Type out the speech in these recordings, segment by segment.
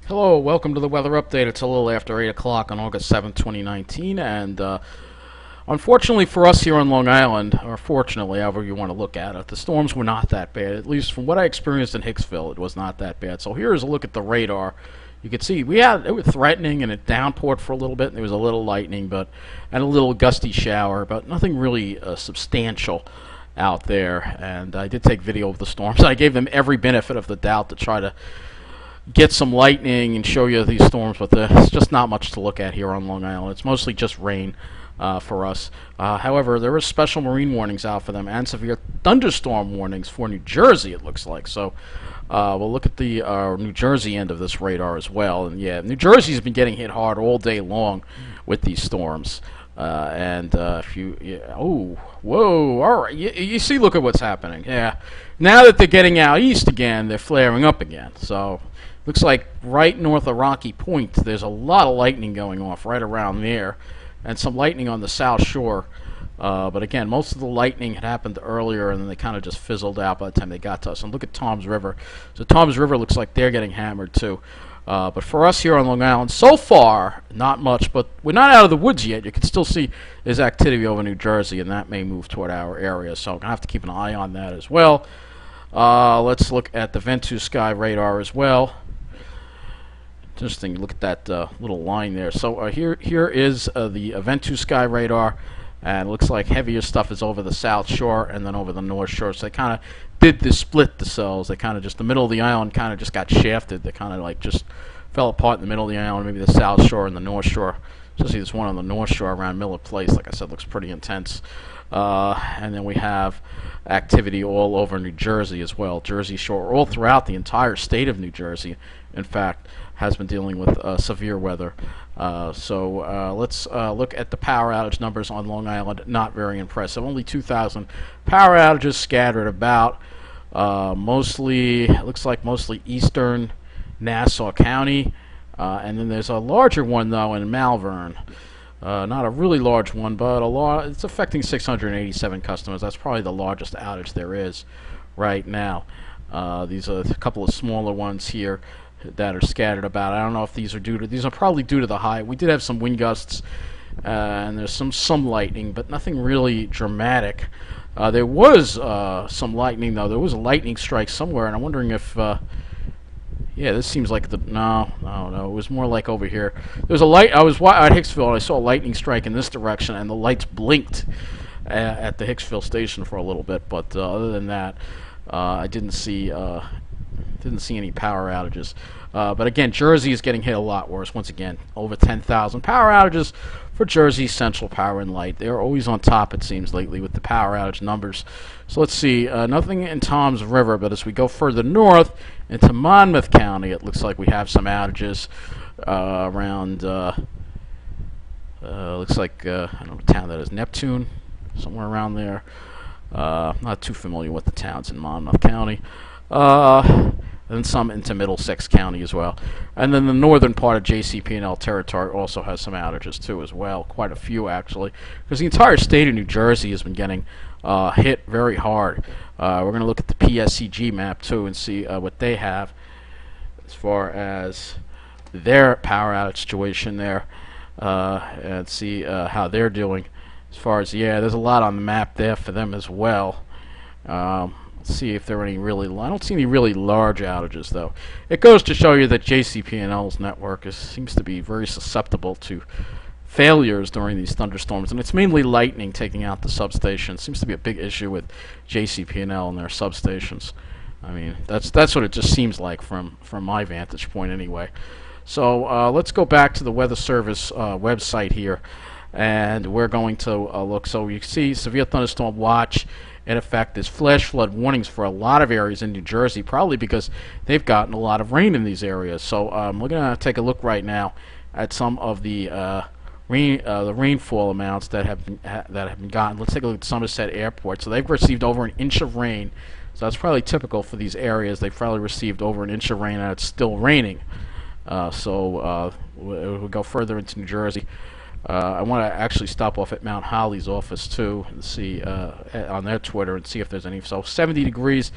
Hello, welcome to the weather update. It's a little after 8 o'clock on August 7th, 2019, and unfortunately for us here on Long Island, or fortunately, however you want to look at it, the storms were not that bad. At least from what I experienced in Hicksville, it was not that bad. So here is a look at the radar. You can see it was threatening, and it downpoured for a little bit, and there was a little lightning, and a little gusty shower, but nothing really substantial out there. And I did take video of the storms. I gave them every benefit of the doubt to try to get some lightning and show you these storms, but there's just not much to look at here on Long Island. It's mostly just rain for us. However, there are special marine warnings out for them and severe thunderstorm warnings for New Jersey, it looks like. So we'll look at the New Jersey end of this radar as well. And yeah, New Jersey's been getting hit hard all day long with these storms. Oh, whoa, all right, you see, look at what's happening. Yeah, now that they're getting out east again, they're flaring up again. So looks like right north of Rocky Point, there's a lot of lightning going off right around there, and some lightning on the South Shore. But again, most of the lightning had happened earlier, and then they kind of just fizzled out by the time they got to us. And look at Tom's River. So Tom's River looks like they're getting hammered too. But for us here on Long Island, so far, not much. But we're not out of the woods yet. You can still see there's activity over New Jersey, and that may move toward our area. So I'm going to have to keep an eye on that as well. Let's look at the Ventus Sky radar as well. Interesting. Look at that little line there. So here is the Ventus Sky radar, and it looks like heavier stuff is over the South Shore and then over the North Shore. So they kind of did this split the cells. They kind of just, the middle of the island kind of just got shafted. They kind of like just fell apart in the middle of the island, maybe the South Shore and the North Shore. Especially this one on the North Shore around Miller Place, like I said, looks pretty intense. And then we have activity all over New Jersey as well. Jersey Shore, all throughout the entire state of New Jersey, in fact, has been dealing with severe weather. So let's look at the power outage numbers on Long Island. Not very impressive. Only 2,000 power outages scattered about. Mostly, it looks like mostly eastern Nassau County. And then there's a larger one, though, in Malvern. Not a really large one, but it's affecting 687 customers. That's probably the largest outage there is right now. These are a couple of smaller ones here that are scattered about. I don't know if these are probably due to the high. We did have some wind gusts, and there's some lightning, but nothing really dramatic. There was some lightning, though. There was a lightning strike somewhere, and I'm wondering if yeah, this seems like no. It was more like over here. There's a light. I was at Hicksville, and I saw a lightning strike in this direction, and the lights blinked at the Hicksville station for a little bit. But other than that, I didn't see any power outages. But again, Jersey is getting hit a lot worse. Once again, over 10,000 power outages for Jersey Central Power and Light. They're always on top, it seems, lately with the power outage numbers. So let's see. Nothing in Tom's River, but as we go further north into Monmouth County, it looks like we have some outages around, looks like, I don't know what town that is, Neptune, somewhere around there. Not too familiar with the towns in Monmouth County. And some into Middlesex County as well. And then the northern part of JCP&L territory also has some outages too as well, quite a few actually, because the entire state of New Jersey has been getting hit very hard. We're going to look at the PSEG map too and see what they have as far as their power outage situation there, and see how they're doing as far as, yeah, there's a lot on the map there for them as well. Let's see if there are any I don't see any really large outages, though. It goes to show you that JCP&L's network seems to be very susceptible to failures during these thunderstorms, and it's mainly lightning taking out the substations. Seems to be a big issue with JCP&L and their substations. I mean, that's what it just seems like from my vantage point, anyway. So let's go back to the Weather Service website here, and we're going to look. So you see severe thunderstorm watch. In effect, there's flash flood warnings for a lot of areas in New Jersey, probably because they've gotten a lot of rain in these areas. So we're going to take a look right now at some of the rainfall amounts that have been gotten. Let's take a look at Somerset Airport. So they've received over an inch of rain. So that's probably typical for these areas. They've probably received over an inch of rain, and it's still raining. We'll go further into New Jersey. I want to actually stop off at Mount Holly's office too and see on their Twitter and see if there's any. So 70 degrees,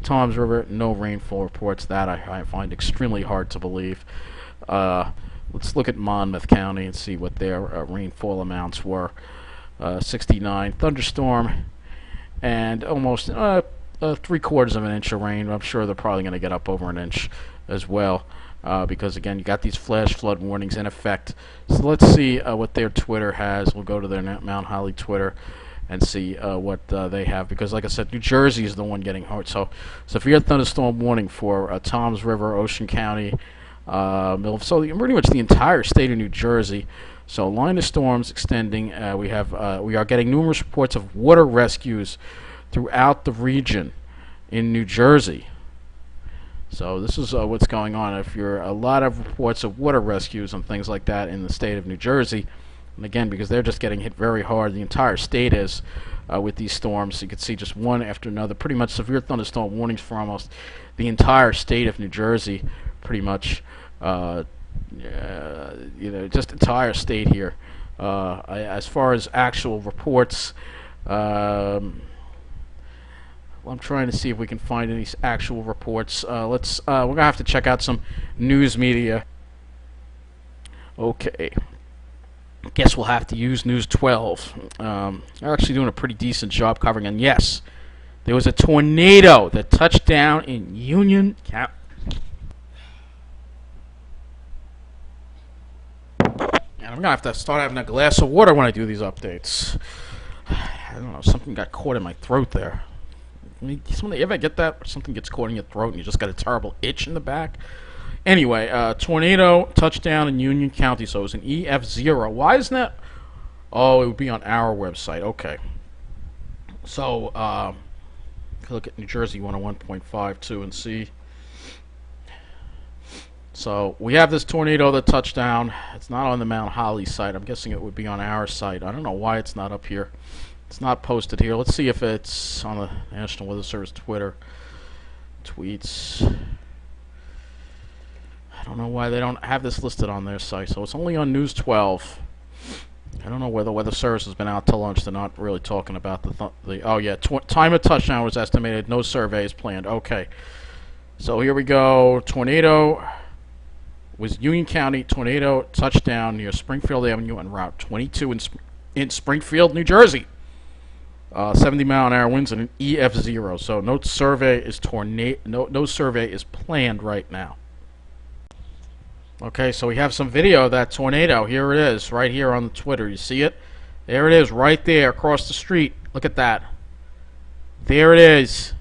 Tom's River, no rainfall reports. That I find extremely hard to believe. Let's look at Monmouth County and see what their rainfall amounts were. 69 thunderstorm and almost 3/4 of an inch of rain. I'm sure they're probably going to get up over an inch as well, because again, you got these flash flood warnings in effect. So let's see what their Twitter has. We'll go to their Mount Holly Twitter and see what they have, because like I said, New Jersey is the one getting hurt. So severe thunderstorm warning for Toms River, Ocean County, so pretty much the entire state of New Jersey. So line of storms extending. We are getting numerous reports of water rescues throughout the region in New Jersey. So this is what's going on. If you're a lot of reports of water rescues and things like that in the state of New Jersey, and again, because they're just getting hit very hard, the entire state is with these storms. You can see just one after another. Pretty much severe thunderstorm warnings for almost the entire state of New Jersey. Pretty much, just entire state here. As far as actual reports, I'm trying to see if we can find any actual reports. We're gonna have to check out some news media. Okay. Guess we'll have to use News 12. They're actually doing a pretty decent job covering. And yes, there was a tornado that touched down in Union County. And I'm gonna have to start having a glass of water when I do these updates. I don't know, something got caught in my throat there. You ever get that? Or something gets caught in your throat and you just got a terrible itch in the back? Anyway, tornado touchdown in Union County, so it was an EF0. Why isn't that? Oh, it would be on our website. Okay. So, look at New Jersey 101.52 and see. So, we have this tornado that touched down. It's not on the Mount Holly site. I'm guessing it would be on our site. I don't know why it's not up here. It's not posted here. Let's see if it's on the National Weather Service Twitter. Tweets. I don't know why they don't have this listed on their site. So it's only on News 12. I don't know whether the Weather Service has been out to lunch. They're not really talking about the oh yeah, time of touchdown was estimated. No survey is planned. Okay. So here we go. Tornado was Union County. Tornado touchdown near Springfield Avenue on Route 22 in Springfield, New Jersey. 70-mile-an-hour winds and an EF0. So no survey is no survey is planned right now. Okay, so we have some video of that tornado. Here it is, right here on the Twitter. You see it? There it is, right there across the street. Look at that. There it is.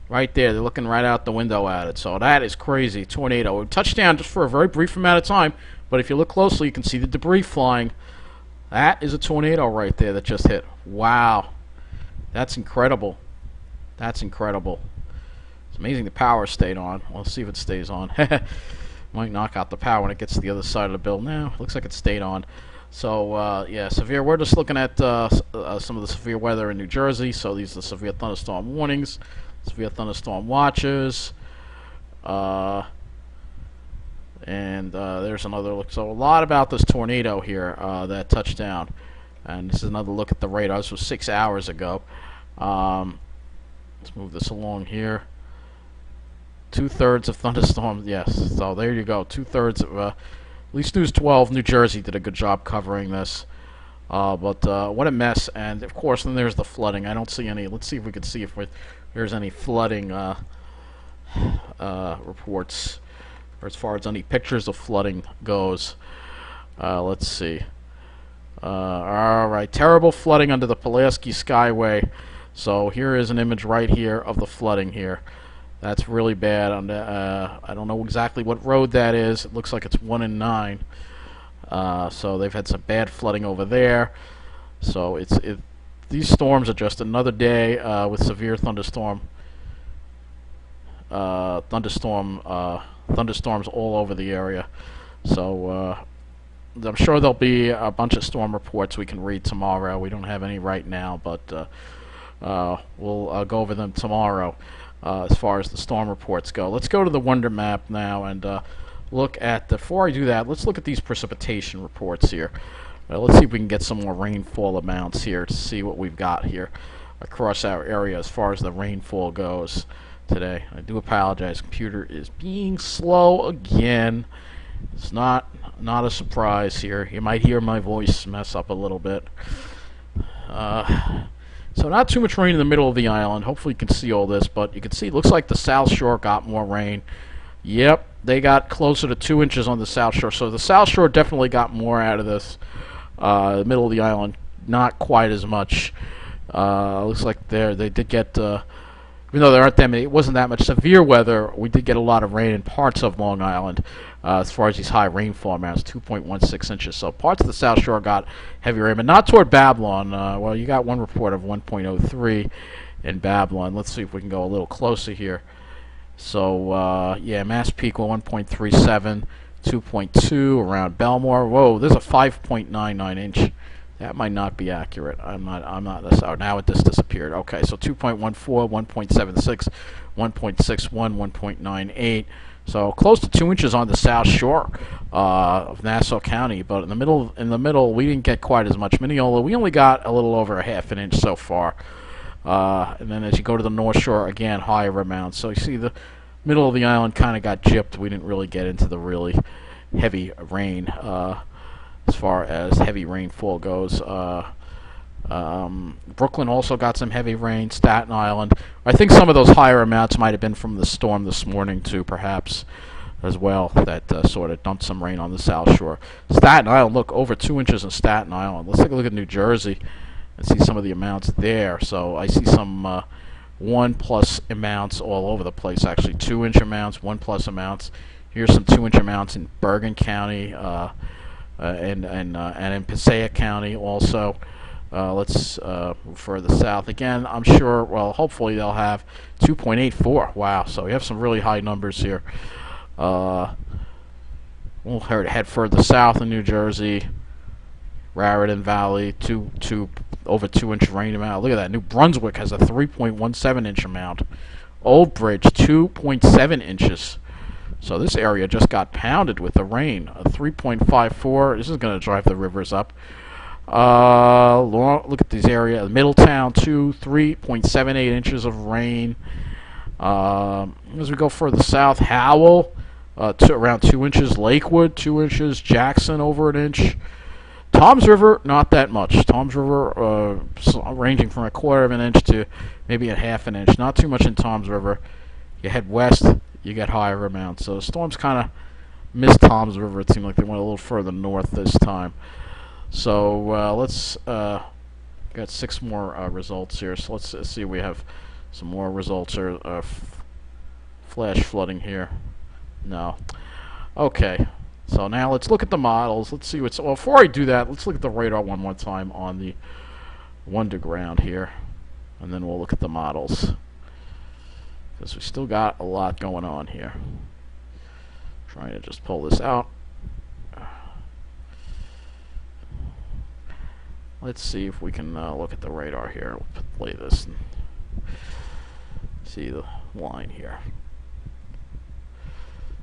Right there. They're looking right out the window at it. So that is crazy. Tornado. It touched down just for a very brief amount of time, but if you look closely, you can see the debris flying. That is a tornado right there that just hit. Wow. That's incredible. That's incredible. It's amazing the power stayed on. We'll see if it stays on. Might knock out the power when it gets to the other side of the bill. No, looks like it stayed on. So, yeah, severe. We're just looking at some of the severe weather in New Jersey. So these are the severe thunderstorm warnings, severe thunderstorm watches. And there's another look. So a lot about this tornado here that touched down. And this is another look at the radar. This was 6 hours ago. Let's move this along here. 2/3 of thunderstorms, yes. So there you go. 2/3 of, at least News 12, New Jersey did a good job covering this. But what a mess. And of course, then there's the flooding. I don't see any. Let's see if we can see if there's any flooding reports, or as far as any pictures of flooding goes. Let's see. All right, terrible flooding under the Pulaski Skyway. So here is an image right here of the flooding here. That's really bad. I don't know exactly what road that is. It looks like it's 1 and 9. So they've had some bad flooding over there. So these storms are just another day with severe thunderstorms all over the area. So I'm sure there'll be a bunch of storm reports we can read tomorrow. We don't have any right now, but we'll go over them tomorrow. As far as the storm reports go. Let's go to the Wonder Map now and look at, before I do that, let's look at these precipitation reports here. Let's see if we can get some more rainfall amounts here to see what we've got here across our area as far as the rainfall goes today. I do apologize, computer is being slow again. It's not a surprise here. You might hear my voice mess up a little bit. So not too much rain in the middle of the island. Hopefully you can see all this, but you can see it looks like the South Shore got more rain. Yep, they got closer to 2 inches on the South Shore. So the South Shore definitely got more out of this. The middle of the island, not quite as much. Looks like they did get, even though there aren't that many, it wasn't that much severe weather. We did get a lot of rain in parts of Long Island. As far as these high rainfall amounts, 2.16 inches. So parts of the South Shore got heavy rain, but not toward Babylon. Well, you got one report of 1.03 in Babylon. Let's see if we can go a little closer here. So, yeah, Massapequa 1.37, 2.2 around Belmore. Whoa, there's a 5.99 inch. That might not be accurate. I'm not this. Oh, now it just disappeared. Okay, so 2.14, 1.76, 1.61, 1.98. So close to 2 inches on the South Shore of Nassau County, but in the middle, we didn't get quite as much. Mineola, we only got a little over a half an inch so far. And then as you go to the North Shore, again, higher amounts. So you see the middle of the island kind of got gypped. We didn't really get into the really heavy rain as far as heavy rainfall goes. Brooklyn also got some heavy rain. Staten Island. I think some of those higher amounts might have been from the storm this morning too, perhaps, as well. That sort of dumped some rain on the South Shore. Staten Island, look, over 2 inches in Staten Island. Let's take a look at New Jersey and see some of the amounts there. So I see some 1+ amounts all over the place. Actually, 2-inch amounts, 1+ amounts. Here's some 2-inch amounts in Bergen County and in Passaic County also. Let's move further south. Again, I'm sure, well, hopefully they'll have 2.84. Wow, so we have some really high numbers here. We'll head further south in New Jersey. Raritan Valley, over 2-inch rain amount. Look at that. New Brunswick has a 3.17 inch amount. Old Bridge, 2.7 inches. So this area just got pounded with the rain. A 3.54. This is going to drive the rivers up. Look at these areas. Middletown, 3.78 inches of rain. As we go further south, Howell, around 2 inches. Lakewood, 2 inches. Jackson, over an inch. Toms River, not that much. Toms River, ranging from 1/4 of an inch to maybe a 1/2 an inch. Not too much in Toms River. You head west, you get higher amounts. So the storms kind of missed Toms River. It seemed like they went a little further north this time. So let's got 6 more results here. So let's see if we have some more results here. Flash flooding here. No. Okay. So now let's look at the models. Let's see what's. Well, before I do that, let's look at the radar one more time on the Wunderground here, and then we'll look at the models because we still got a lot going on here. Trying to just pull this out. Let's see if we can look at the radar here. We'll play this and see the line here.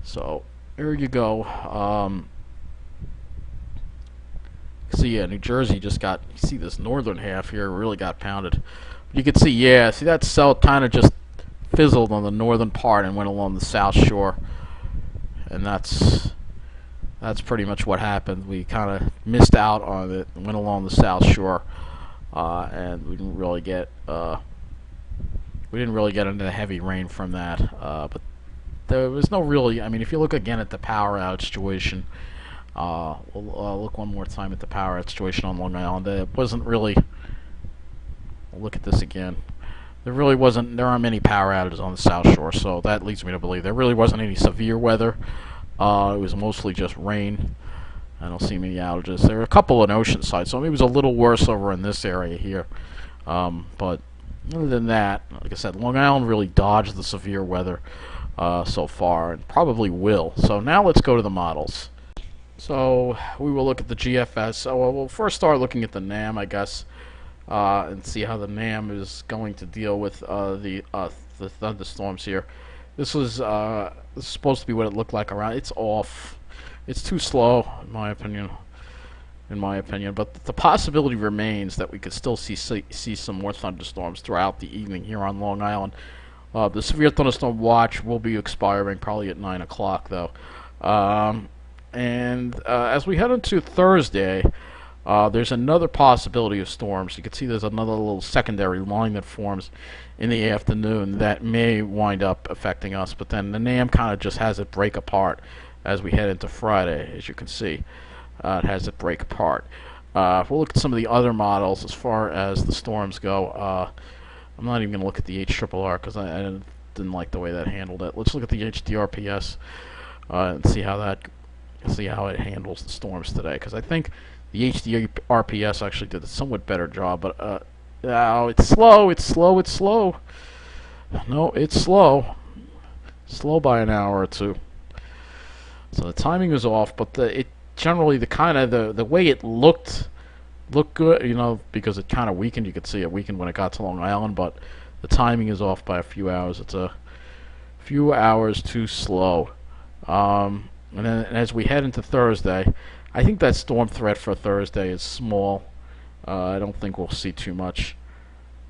So here you go. See, yeah, New Jersey just got. You see this northern half here really got pounded. You can see, yeah, see that cell kind of just fizzled on the northern part and went along the South Shore, and that's pretty much what happened. We kind of missed out on it and went along the South Shore, and we didn't really get into the heavy rain from that. But there was no really. I mean, if you look again at the power outage situation, we'll look one more time at the power outage situation on Long Island. It wasn't really. We'll look at this again. There really wasn't. There aren't many power outages on the South Shore, so that leads me to believe there really wasn't any severe weather. It was mostly just rain. I don't see many outages. There are a couple in Oceanside, so maybe it was a little worse over in this area here. But other than that, like I said, Long Island really dodged the severe weather so far, and probably will. So now let's go to the models. So we will look at the GFS. So we'll first start looking at the NAM, I guess, and see how the NAM is going to deal with the thunderstorms here. This is supposed to be what it looked like around. It's off. It's too slow, in my opinion. But the possibility remains that we could still see some more thunderstorms throughout the evening here on Long Island. The severe thunderstorm watch will be expiring probably at 9 o'clock, though. And as we head into Thursday, there's another possibility of storms. You can see there's another little secondary line that forms in the afternoon that may wind up affecting us. But then the NAM kind of just has it break apart as we head into Friday, as you can see. It has it break apart. We'll look at some of the other models as far as the storms go. I'm not even going to look at the HRRR because I didn't like the way that handled it. Let's look at the HDRPS and see how it handles the storms today. Because I think the HDRPS actually did a somewhat better job. But oh, it's slow. It's slow. It's slow. No, it's slow. Slow by an hour or two. So the timing was off, but it generally the way it looked good, you know, because it kind of weakened. You could see it weakened when it got to Long Island, but the timing is off by a few hours. It's a few hours too slow. And then as we head into Thursday, I think that storm threat for Thursday is small. I don't think we'll see too much.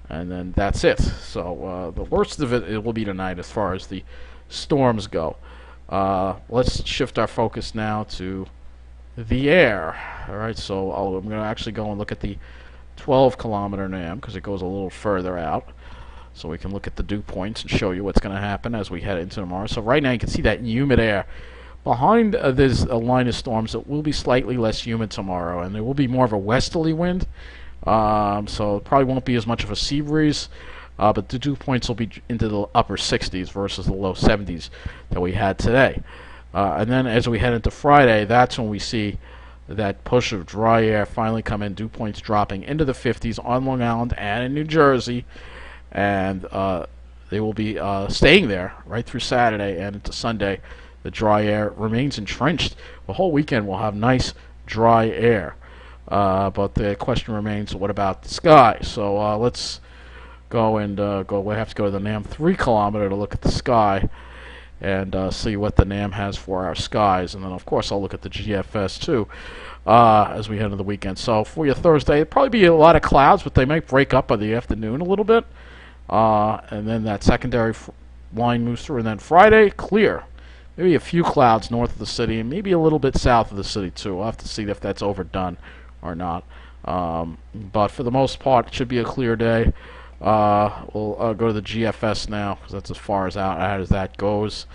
And then that's it. So the worst of it will be tonight as far as the storms go. Let's shift our focus now to the air. Alright, so I'm going to actually go and look at the 12-kilometer NAM because it goes a little further out. So we can look at the dew points and show you what's going to happen as we head into tomorrow. So right now you can see that humid air. Behind this line of storms, it will be slightly less humid tomorrow, and there will be more of a westerly wind. So it probably won't be as much of a sea breeze. But the dew points will be into the upper 60s versus the low 70s that we had today. And then as we head into Friday, that's when we see that push of dry air finally come in, dew points dropping into the 50s on Long Island and in New Jersey. And they will be staying there right through Saturday and into Sunday. The dry air remains entrenched. The whole weekend we'll have nice dry air. But the question remains, what about the sky? So let's go and we have to go to the NAM 3-kilometer to look at the sky and see what the NAM has for our skies. And then, of course, I'll look at the GFS, too, as we head into the weekend. So for your Thursday, it'll probably be a lot of clouds, but they might break up by the afternoon a little bit. And then that secondary line moves through. And then Friday, clear. Maybe a few clouds north of the city and maybe a little bit south of the city, too. We'll have to see if that's overdone or not. But for the most part, it should be a clear day. We'll go to the GFS now because that's as far as out as that goes.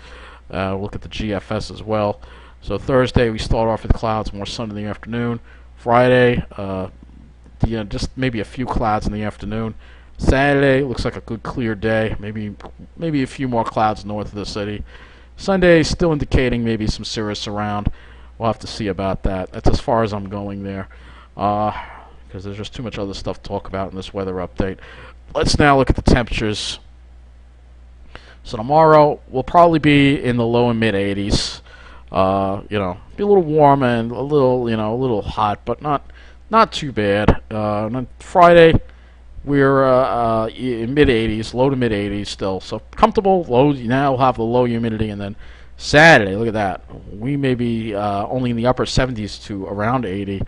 We'll look at the GFS as well. So Thursday we start off with clouds, more sun in the afternoon. Friday, just maybe a few clouds in the afternoon. Saturday looks like a good clear day. Maybe a few more clouds north of the city. Sunday still indicating maybe some cirrus around. We'll have to see about that. That's as far as I'm going there because there's just too much other stuff to talk about in this weather update. Let's now look at the temperatures. So tomorrow will probably be in the low and mid 80s. Be a little warm and a little hot, but not too bad. Friday we're in mid 80s, low to mid 80s still, so comfortable. Low now we'll have the low humidity, and then Saturday, look at that. We may be only in the upper 70s to around 80,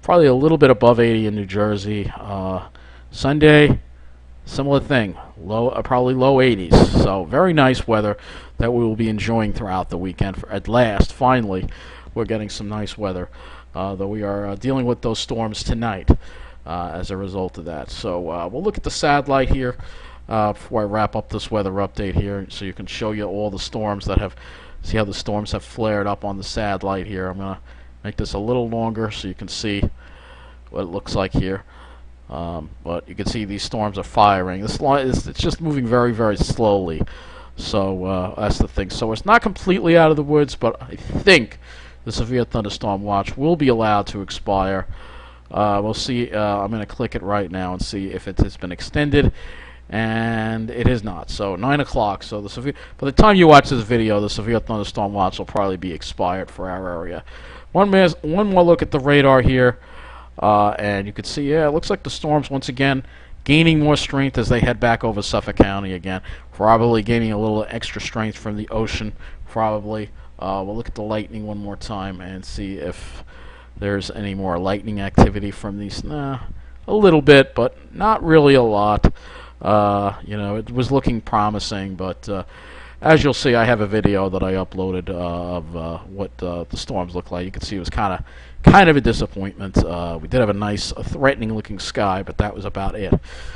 probably a little bit above 80 in New Jersey. Sunday, similar thing, probably low 80s. So very nice weather that we will be enjoying throughout the weekend. At last, finally, we're getting some nice weather, though we are dealing with those storms tonight as a result of that. So we'll look at the satellite here before I wrap up this weather update here, so you can show you all the storms see how the storms have flared up on the satellite here. I'm going to make this a little longer so you can see what it looks like here. But you can see these storms are firing. This line it's just moving very, very slowly. So that's the thing. So it's not completely out of the woods, but I think the severe thunderstorm watch will be allowed to expire. We'll see. I'm going to click it right now and see if it has been extended, and it is not. So 9 o'clock. So by the time you watch this video, the severe thunderstorm watch will probably be expired for our area. One more look at the radar here. And you can see, it looks like the storms once again gaining more strength as they head back over Suffolk County again. Probably gaining a little extra strength from the ocean, probably. We'll look at the lightning one more time and see if there's any more lightning activity from these. A little bit, but not really a lot. It was looking promising, but as you'll see, I have a video that I uploaded of what the storms look like. You can see it was kind of a disappointment. We did have a nice, threatening-looking sky, but that was about it.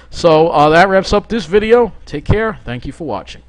So that wraps up this video. Take care. Thank you for watching.